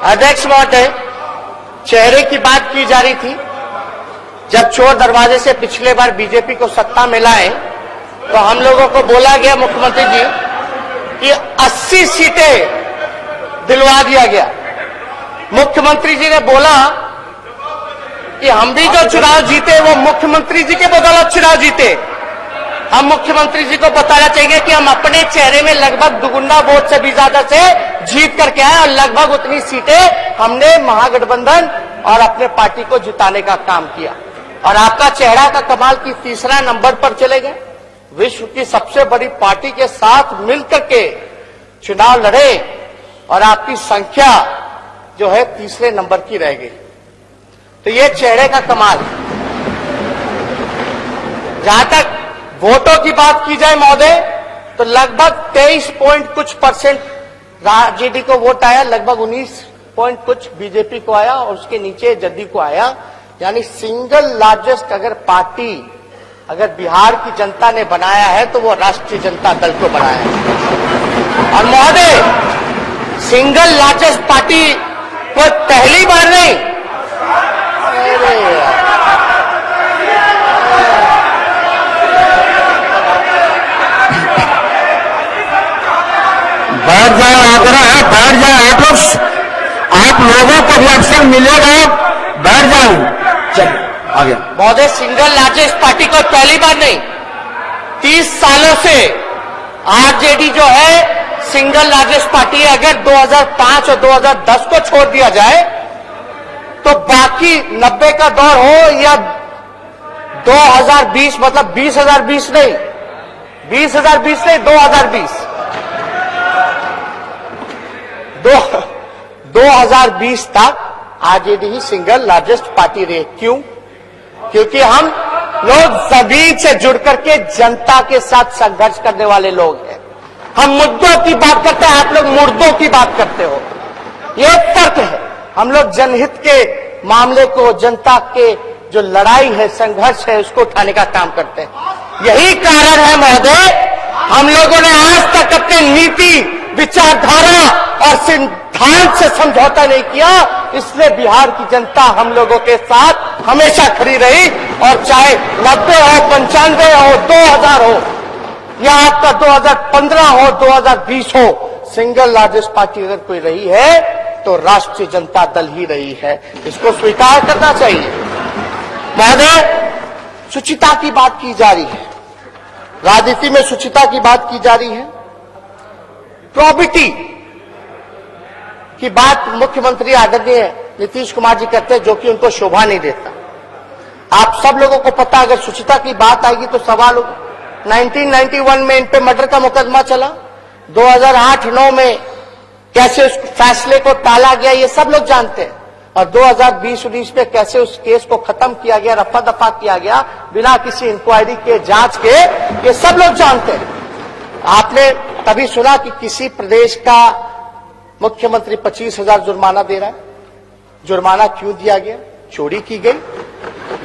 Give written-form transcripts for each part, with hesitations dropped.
अध्यक्ष महोदय, चेहरे की बात की जा रही थी। जब चोर दरवाजे से पिछले बार बीजेपी को सत्ता मिला है तो हम लोगों को बोला गया मुख्यमंत्री जी कि 80 सीटें दिलवा दिया गया। मुख्यमंत्री जी ने बोला कि हम भी जो चुनाव जीते वो मुख्यमंत्री जी के बदौलत चुनाव जीते। हम मुख्यमंत्री जी को बताना चाहिए कि हम अपने चेहरे में लगभग दुगुना वोट से भी ज्यादा से जीत करके आए और लगभग उतनी सीटें हमने महागठबंधन और अपने पार्टी को जिताने का काम किया। और आपका चेहरा का कमाल की तीसरा नंबर पर चले गए। विश्व की सबसे बड़ी पार्टी के साथ मिलकर के चुनाव लड़े और आपकी संख्या जो है तीसरे नंबर की रह गई। तो ये चेहरे का कमाल। जहां तक वोटों की बात की जाए महोदय, तो लगभग 23 पॉइंट कुछ परसेंट आरजेडी को वोट आया, लगभग 19 पॉइंट कुछ बीजेपी को आया और उसके नीचे जदयू को आया। यानी सिंगल लार्जेस्ट अगर पार्टी अगर बिहार की जनता ने बनाया है तो वो राष्ट्रीय जनता दल को बनाया है। और महोदय, सिंगल लार्जेस्ट पार्टी को पहली बार नहीं, बैठ जाए, आग्रह है, बैठ जाए। आप लोगों को भी अवसर मिलेगा, बैठ जाओ। चल आ गया महोदय, सिंगल लार्जेस्ट पार्टी को पहली बार नहीं, 30 सालों से आरजेडी जो है सिंगल लार्जेस्ट पार्टी है। अगर 2005 और 2010 को छोड़ दिया जाए तो बाकी 90 का दौर हो या 2020, मतलब 2020 नहीं, 2020 नहीं, 2020 तक आरजेडी ही सिंगल लार्जेस्ट पार्टी रही। क्यों? क्योंकि हम लोग जमीन से जुड़ करके जनता के साथ संघर्ष करने वाले लोग हैं। हम मुद्दों की बात करते हैं, आप लोग मुर्दों की बात करते हो। ये फर्क है। हम लोग जनहित के मामले को, जनता के जो लड़ाई है, संघर्ष है, उसको उठाने का काम करते हैं। यही कारण है महोदय, हम लोगों ने आज तक अपनी नीति, विचारधारा और सिद्धांत से समझौता नहीं किया। इसलिए बिहार की जनता हम लोगों के साथ हमेशा खड़ी रही। और चाहे 90 हो, 95 हो, 2000 हो या आपका 2015 हो, 2020 हो, सिंगल लार्जेस्ट पार्टी अगर कोई रही है तो राष्ट्रीय जनता दल ही रही है। इसको स्वीकार करना चाहिए। महोदय, शुचिता की बात की जा रही है, राजनीति में शुचिता की बात की जा रही है। प्रॉबिटी की बात मुख्यमंत्री आदरणीय नीतीश कुमार जी करते हैं, जो कि उनको शोभा नहीं देता। आप सब लोगों को पता, अगर शुचिता की बात आएगी तो सवाल होगा। 1991 में इन पे मर्डर का मुकदमा चला, 2008-9 में कैसे उस फैसले को टाला गया ये सब लोग जानते हैं। और 2020-19 में कैसे उस केस को खत्म किया गया, रफा दफा किया गया बिना किसी इंक्वायरी के, जांच के, ये सब लोग जानते हैं। आपने कभी सुना कि किसी प्रदेश का मुख्यमंत्री 25,000 जुर्माना दे रहा है? जुर्माना क्यों दिया गया? चोरी की गई।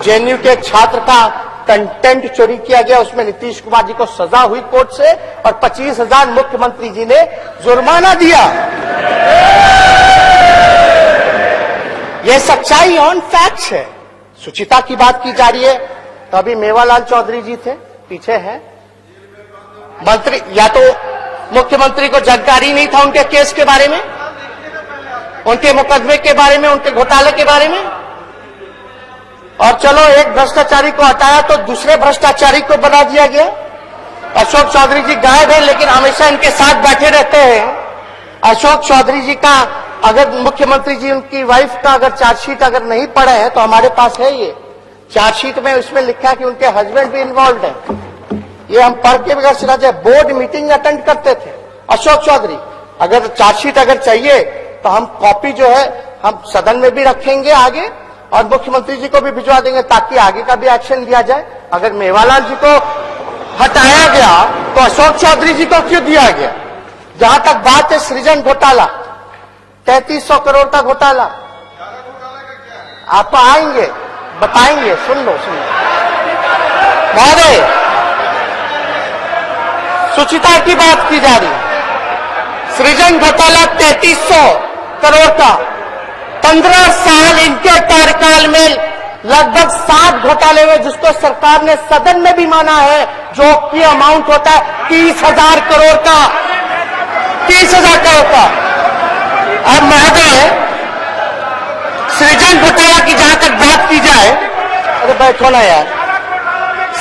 जेएनयू के एक छात्र का कंटेंट चोरी किया गया, उसमें नीतीश कुमार जी को सजा हुई कोर्ट से और 25,000 मुख्यमंत्री जी ने जुर्माना दिया। यह सच्चाई ऑन फैक्ट्स है। शुचिता की बात की जा रही है तो अभी मेवालाल चौधरी जी थे, पीछे हैं मंत्री, या तो मुख्यमंत्री को जानकारी नहीं था उनके केस के बारे में, उनके मुकदमे के बारे में, उनके घोटाले के बारे में। और चलो, एक भ्रष्टाचारी को हटाया तो दूसरे भ्रष्टाचारी को बना दिया गया। अशोक चौधरी जी गायब है लेकिन हमेशा इनके साथ बैठे रहते हैं। अशोक चौधरी जी का अगर मुख्यमंत्री जी, उनकी वाइफ का अगर चार्जशीट अगर नहीं पढ़े हैं तो हमारे पास है ये चार्जशीट में, उसमें लिखा है कि उनके हस्बैंड भी इन्वॉल्व है। ये हम पढ़ के बगैर सुना जाए, बोर्ड मीटिंग अटेंड करते थे अशोक चौधरी। अगर चार्जशीट अगर चाहिए तो हम कॉपी जो है हम सदन में भी रखेंगे आगे और मुख्यमंत्री जी को भी भिजवा देंगे ताकि आगे का भी एक्शन लिया जाए। अगर मेवालाल जी को हटाया गया तो अशोक चौधरी जी को क्यों दिया गया? जहां तक बात है सृजन घोटाला, 3300 करोड़ का घोटाला, आप आएंगे बताएंगे, सुन लो। महोदय, शुचिता की बात की जा रही है। सृजन घोटाला 3300 करोड़ का, 15 साल इनके कार्यकाल में लगभग 7 घोटाले हुए, जिसको सरकार ने सदन में भी माना है, जो की अमाउंट होता है 30,000 करोड़ का, 30,000 करोड़ का। अब महोदय, सृजन घोटाला की जहां तक बात की जाए, अरे बैठो ना यार,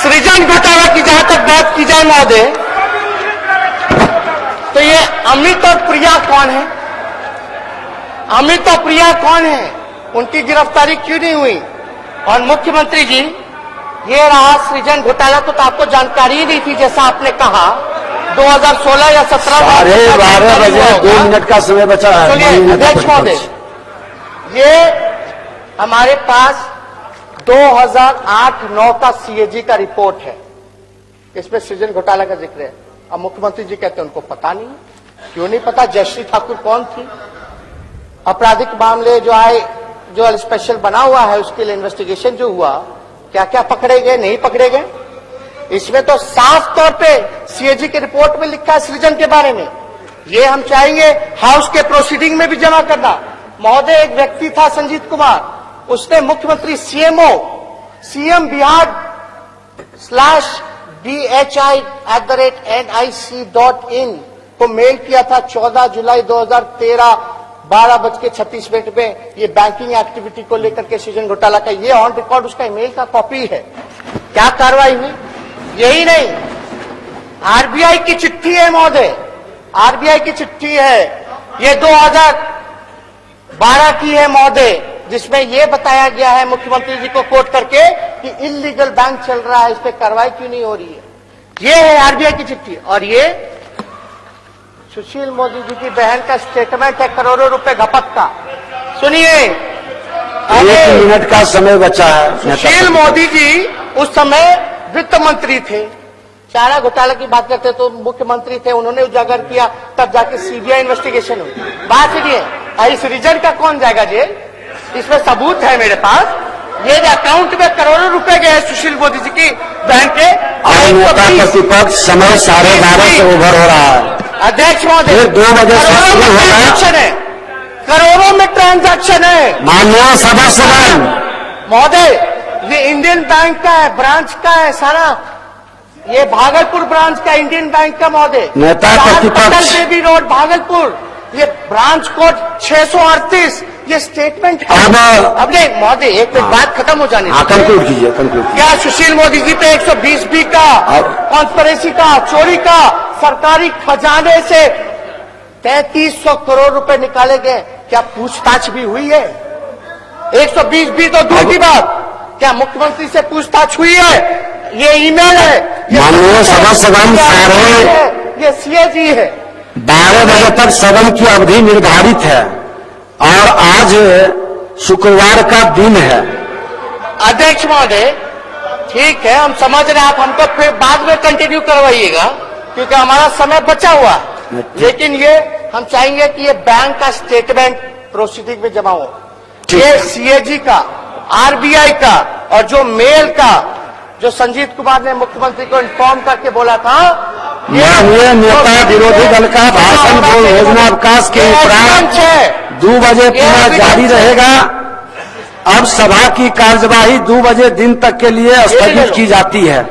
सृजन घोटाला की जहां तक बात की जाए महोदय, तो ये अमित और प्रिया कौन है? अमित और प्रिया कौन है? उनकी गिरफ्तारी क्यों नहीं हुई? और मुख्यमंत्री जी, ये रहा सृजन घोटाला, तो आपको जानकारी ही नहीं थी, जैसा आपने कहा 2016 या 17 12 बजे 2 मिनट का समय बचा है। सुनिए अध्यक्ष महोदय, ये हमारे पास 2008-9 का सीएजी का रिपोर्ट है, इसमें सृजन घोटाला का जिक्र है। अब मुख्यमंत्री जी कहते हैं उनको पता नहीं। क्यों नहीं पता? जयश्री ठाकुर कौन थी? आपराधिक मामले जो आए, जो स्पेशल बना हुआ है, उसके लिए इन्वेस्टिगेशन जो हुआ, क्या क्या पकड़े गए, नहीं पकड़े गए, इसमें तो साफ तौर पे सीएजी की रिपोर्ट में लिखा है सृजन के बारे में। ये हम चाहेंगे हाउस के प्रोसीडिंग में भी जमा करना। महोदय, एक व्यक्ति था संजीत कुमार, उसने मुख्यमंत्री सीएम बिहार /BHI@NIC.in को मेल किया था 14 जुलाई 2013 12:36 में। ये बैंकिंग एक्टिविटी को लेकर के सृजन घोटाला का, ये ऑन रिकॉर्ड उसका ईमेल का कॉपी है। क्या कार्रवाई हुई? यही नहीं, आरबीआई की चिट्ठी है महोदय, आरबीआई की चिट्ठी है, ये 2012 की है महोदय, जिसमें यह बताया गया है मुख्यमंत्री जी को कोट करके कि इल्लीगल बैंक चल रहा है, इस पे कार्रवाई क्यों नहीं हो रही है। ये है आरबीआई की चिट्ठी। और ये सुशील मोदी जी की बहन का स्टेटमेंट है, करोड़ों रुपए घपट का। सुनिए, 1 मिनट का समय बचा है। सुशील मोदी जी उस समय वित्त मंत्री थे, चारा घोटाला की बात करते तो मुख्यमंत्री थे, उन्होंने उजागर किया, तब जाके सीबीआई इन्वेस्टिगेशन हुई। बात सुनिए, इस रिजल्ट का कौन जाएगा जेल? इसमें सबूत है मेरे पास, ये अकाउंट में करोड़ों रुपए गए सुशील मोदी जी की बहन के। नेता प्रतिपक्ष समय 12:30 से ओवर हो रहा है। अध्यक्ष महोदय, 2 बजे ट्रांजैक्शन है, करोड़ों में ट्रांजैक्शन है। माननीय सदस्यगण, महोदय, ये इंडियन बैंक का है, ब्रांच का है सारा, ये भागलपुर ब्रांच का इंडियन बैंक का महोदय, नेता प्रतिपक्ष, बेबी रोड भागलपुर, ये ब्रांच कोड 638, ये स्टेटमेंट है। अब नहीं महोदय, एक बात खत्म हो जाने दीजिए। कंक्लूड कीजिए, कंक्लूड। क्या सुशील मोदी जी पे 120B का, कॉन्स्पिरेसी का, चोरी का, सरकारी खजाने से 3300 करोड़ रुपए निकाले गए, क्या पूछताछ भी हुई है? 120B तो दूर की बात, क्या मुख्यमंत्री से पूछताछ हुई है? ये ईमेल है, माननीय सदस्यगण, ये सीएजी है। 12 बजे तक सदन की अवधि निर्धारित है और आज शुक्रवार का दिन है। अध्यक्ष महोदय, ठीक है, हम समझ रहे हैं, आप हमको फिर बाद में कंटिन्यू करवाइएगा, क्योंकि हमारा समय बचा हुआ। लेकिन ये हम चाहेंगे कि ये बैंक का स्टेटमेंट प्रोसीडिंग में जमा हो, ये सीएजी का, आरबीआई का, और जो मेल का, जो संजीत कुमार ने मुख्यमंत्री को इन्फॉर्म करके बोला था, माननीय नेता विरोधी दल का भाषण भोजनावकाश के उपरांत 2 बजे पुनः जारी रहेगा। अब सभा की कार्यवाही 2 बजे दिन तक के लिए स्थगित की जाती है।